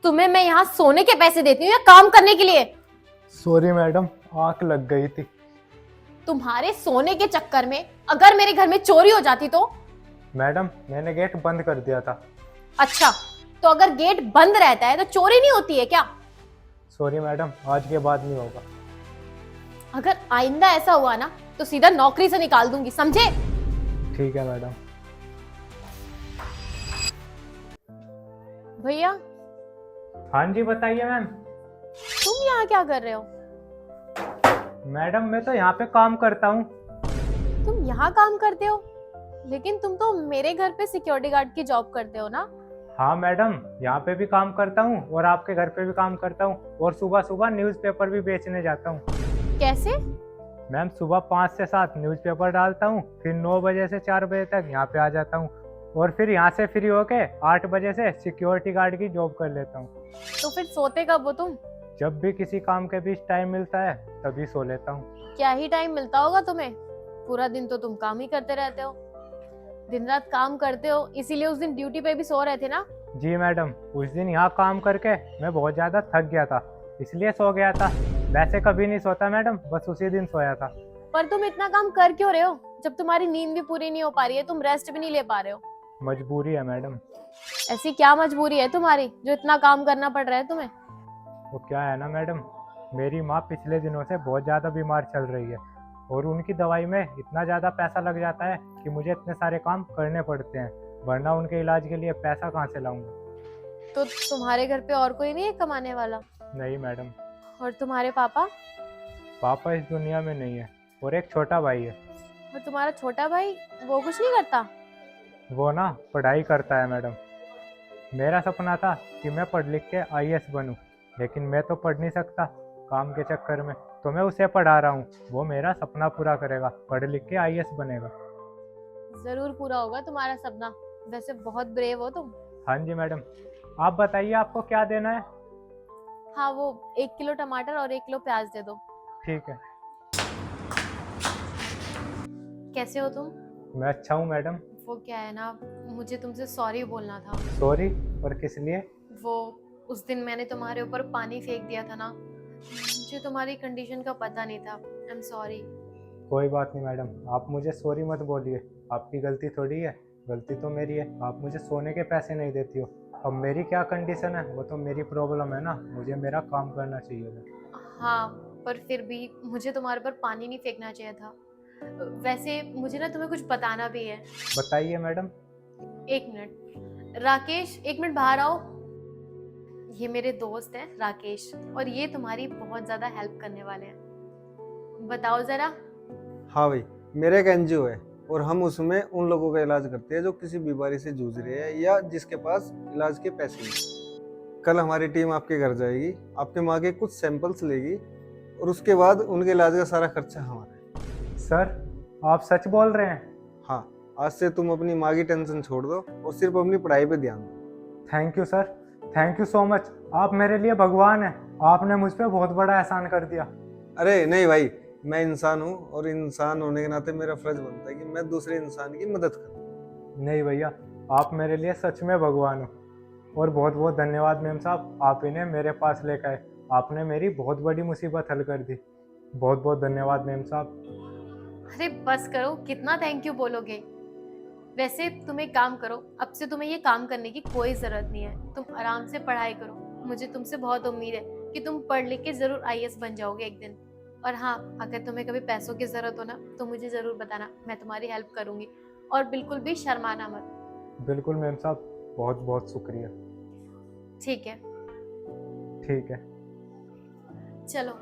तुम्हें मैं यहाँ सोने के पैसे देती हूँ या काम करने के लिए? सॉरी मैडम, आंख लग गई थी। तुम्हारे सोने के चक्कर में अगर मेरे घर में चोरी हो जाती तो? मैडम मैंने गेट बंद कर दिया था। अच्छा, तो अगर गेट बंद रहता है तो चोरी नहीं होती है क्या? सॉरी मैडम, आज के बाद नहीं होगा। अगर आइंदा ऐसा हुआ ना तो सीधा नौकरी से निकाल दूंगी, समझे? ठीक है मैडम। भैया, हाँ जी बताइए मैम। तुम यहाँ क्या कर रहे हो? मैडम मैं तो यहाँ पे काम करता हूँ। तुम यहाँ काम करते हो, लेकिन तुम तो मेरे घर पे सिक्योरिटी गार्ड की जॉब करते हो ना? हाँ मैडम, यहाँ पे भी काम करता हूँ और आपके घर पे भी काम करता हूँ और सुबह सुबह न्यूज़पेपर भी बेचने जाता हूँ। कैसे? मैम सुबह 5 से 7 न्यूज़पेपर डालता हूँ, फिर 9 बजे से 4 बजे तक यहाँ पे आ जाता हूँ और फिर यहाँ से फ्री होके 8 बजे से सिक्योरिटी गार्ड की जॉब कर लेता हूँ। तो फिर सोते कब हो तुम? जब भी किसी काम के बीच टाइम मिलता है तभी सो लेता हूँ। क्या ही टाइम मिलता होगा तुम्हें, पूरा दिन तो तुम काम ही करते रहते हो, दिन रात काम करते हो, इसीलिए उस दिन ड्यूटी पे भी सो रहे थे ना? जी मैडम, उस दिन यहाँ काम करके मैं बहुत ज़्यादा थक गया था, इसलिए सो गया था। वैसे कभी नहीं सोता मैडम, बस उसी दिन सोया था। पर तुम इतना काम कर क्यों रहे हो जब तुम्हारी नींद भी पूरी नहीं हो पा रही है, तुम रेस्ट भी नहीं ले पा रहे हो? मजबूरी है मैडम। ऐसी क्या मजबूरी है तुम्हारी जो इतना काम करना पड़ रहा है तुम्हें? वो क्या है ना मैडम, मेरी माँ पिछले दिनों से बहुत ज़्यादा बीमार चल रही है और उनकी दवाई में इतना ज़्यादा पैसा लग जाता है कि मुझे इतने सारे काम करने पड़ते हैं, वरना उनके इलाज के लिए पैसा कहाँ से लाऊंगा। तो तुम्हारे घर पे और कोई नहीं है कमाने वाला? नहीं मैडम। और तुम्हारे पापा? पापा इस दुनिया में नहीं है और एक छोटा भाई है। और तुम्हारा छोटा भाई, वो कुछ नहीं करता? वो ना पढ़ाई करता है मैडम। मेरा सपना था कि मैं पढ़ लिख के आईएएस बनूं, लेकिन मैं तो पढ़ नहीं सकता काम के चक्कर में, तो मैं उसे पढ़ा रहा हूँ। वो मेरा सपना पूरा करेगा, पढ़ लिख के आईएएस बनेगा। जरूर पूरा होगा तुम्हारा सपना, वैसे बहुत ब्रेव हो तुम। हाँ जी मैडम। आप बताइए आपको क्या देना है? हाँ, वो 1 किलो टमाटर और 1 किलो प्याज दे दो। ठीक है। कैसे हो तुम? मैं अच्छा हूँ मैडम। वो क्या है ना, मुझे तुमसे सॉरी बोलना था। सॉरी? और किस लिए? वो उस दिन मैंने तुम्हारे ऊपर पानी फेंक दिया था ना, मुझे तुम्हारी कंडीशन का पता नहीं था। I am sorry. कोई बात नहीं मैडम, आप मुझे सॉरी मत बोलिए, आपकी गलती थोड़ी है, गलती तो मेरी है। आप मुझे सोने के पैसे नहीं देती हो, अब मेरी क्या कंडीशन है वो तो मेरी प्रॉब्लम है ना, मुझे मेरा काम करना चाहिए था। हाँ, पर फिर भी मुझे तुम्हारे ऊपर पानी नहीं फेंकना चाहिए था। वैसे मुझे ना तुम्हें कुछ बताना भी है। बताइए मैडम। 1 मिनट राकेश, 1 मिनट बाहर आओ। ये मेरे दोस्त हैं राकेश, और ये तुम्हारी बहुत ज्यादा हेल्प करने वाले हैं। बताओ जरा। हाँ भाई, मेरा एक एनजीओ है और हम उसमें उन लोगों का इलाज करते हैं जो किसी बीमारी से जूझ रहे हैं या जिसके पास इलाज के पैसे नहीं। कल हमारी टीम आपके घर जाएगी, आपके माँ के कुछ सैंपल्स लेगी और उसके बाद उनके इलाज का सारा खर्चा हमारा है। सर आप सच बोल रहे हैं? हाँ, आज से तुम अपनी माँ की टेंशन छोड़ दो और सिर्फ अपनी पढ़ाई पे ध्यान दो। Thank you sir, thank you so much. आप मेरे लिए भगवान हैं, आपने मुझ पर बहुत बड़ा एहसान कर दिया। अरे नहीं भाई, मैं इंसान हूँ और इंसान होने के नाते मेरा फर्ज बनता है कि मैं दूसरे इंसान की मदद करूँ। नहीं भैया, आप मेरे लिए सच में भगवान हो। और बहुत बहुत धन्यवाद मैम साहब, आप इन्हें मेरे पास लेकर आए, आपने मेरी बहुत बड़ी मुसीबत हल कर दी। बहुत बहुत धन्यवाद मैम साहब। अरे बस करो, कितना थैंक यू बोलोगे। वैसे तुम एक काम करो, अब से तुम्हें ये काम करने की कोई जरूरत नहीं है, तुम आराम से पढ़ाई करो। मुझे तुमसे बहुत उम्मीद है कि तुम पढ़ लिख के जरूर आईएएस बन जाओगे एक दिन। और हाँ, अगर तुम्हें कभी पैसों की जरूरत हो ना तो मुझे जरूर बताना, मैं तुम्हारी हेल्प करूंगी। और बिल्कुल भी शर्माना मत। बिल्कुल मैम साहब, बहुत बहुत शुक्रिया। ठीक है, ठीक है। चलो।